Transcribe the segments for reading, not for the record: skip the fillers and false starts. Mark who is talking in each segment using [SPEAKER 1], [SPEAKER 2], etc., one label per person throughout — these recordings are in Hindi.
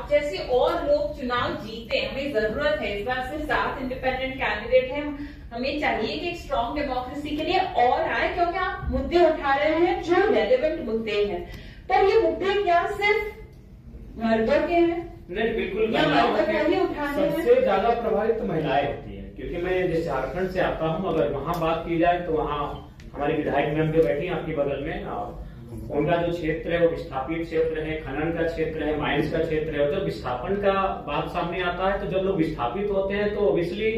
[SPEAKER 1] आप जैसे और लोग चुनाव जीते, हमें जरूरत है इस बार से 7 इंडिपेंडेंट कैंडिडेट हैं, हमें चाहिए कि एक स्ट्रॉन्ग डेमोक्रेसी के लिए और आए, क्योंकि आप मुद्दे उठा रहे हैं जो रेलेवेंट मुद्दे हैं। पर ये मुद्दे क्या सिर्फ मर्दों के हैं?
[SPEAKER 2] नहीं, बिल्कुल
[SPEAKER 1] सबसे
[SPEAKER 2] ज्यादा प्रभावित तो महिलाएं होती हैं, क्योंकि मैं जिस झारखंड से आता हूं, अगर वहां बात की जाए तो वहां हमारी विधायक मैम जो बैठी है आपके बगल में, उनका जो क्षेत्र है वो विस्थापित क्षेत्र है, खनन का क्षेत्र है, माइंस का क्षेत्र है। और जब विस्थापन का बात सामने आता है तो जब लोग विस्थापित होते हैं तो ऑब्वियसली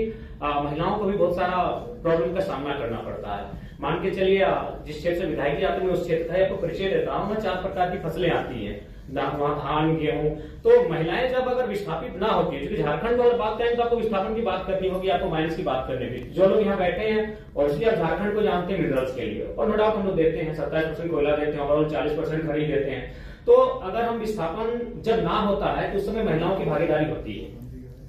[SPEAKER 2] महिलाओं को भी बहुत सारा प्रॉब्लम का सामना करना पड़ता है। मान के चलिए जिस क्षेत्र से विधायक जी आते हैं मैं उस क्षेत्र का आपको परिचय देता हूँ। 4 प्रकार की फसलें आती है, वहाँ धान, गेहूं। तो महिलाएं जब अगर विस्थापित ना होती है, क्योंकि झारखंड में अगर बात करें तो आपको विस्थापन की बात करनी होगी, आपको माइंस की बात करनी होगी। जो लोग यहाँ बैठे हैं और इसलिए आप झारखंड को जानते हैं मिनरल्स के लिए, और नो डाउट हम लोग देते हैं 27% कोयला देते हैं, ओवरऑल 40% खरीद देते हैं। तो अगर हम विस्थापन जब ना होता है तो उस समय महिलाओं की भागीदारी होती है,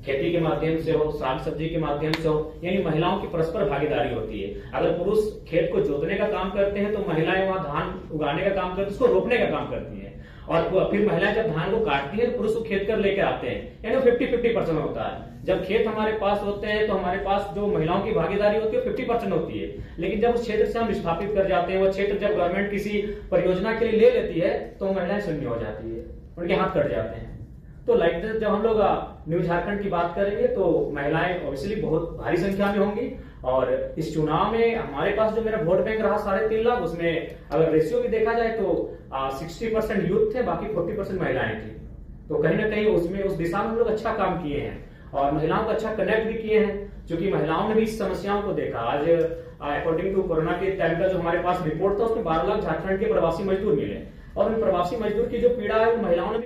[SPEAKER 2] खेती के माध्यम से हो, साग सब्जी के माध्यम से हो, यानी महिलाओं की परस्पर भागीदारी होती है। अगर पुरुष खेत को जोतने का काम करते हैं तो महिलाएं वहां धान उगाने का काम करती है, उसको रोपने का काम करती है। और फिर महिलाएं जब धान को काटती है तो पुरुष को खेत कर लेके आते हैं, यानी 50-50% होता है। जब खेत हमारे पास होते हैं तो हमारे पास जो महिलाओं की भागीदारी होती है 50% होती है। लेकिन जब उस क्षेत्र से हम विस्थापित कर जाते हैं, वो क्षेत्र जब गवर्नमेंट किसी परियोजना के लिए ले लेती है तो महिलाएं शून्य हो जाती है, उनके हाथ कट जाते हैं। तो लाइक जब हम लोग न्यू झारखंड की बात करेंगे तो महिलाएं ऑब्वियसली बहुत भारी संख्या में होंगी। और इस चुनाव में हमारे पास जो मेरा वोट बैंक रहा 3.5 लाख, उसमें अगर रेशियो भी देखा जाए तो 60% यूथ थे, बाकी 40% महिलाएं थी। तो कहीं ना कहीं उसमें उस दिशा में हम लोग अच्छा काम किए हैं और महिलाओं को अच्छा कनेक्ट भी किए हैं, क्योंकि महिलाओं ने भी इस समस्याओं को देखा। आज अकॉर्डिंग टू कोरोना के टाइम का जो हमारे पास रिपोर्ट था उसमें 12 लाख झारखंड के प्रवासी मजदूर मिले, और उन प्रवासी मजदूर की जो पीड़ा है उन महिलाओं ने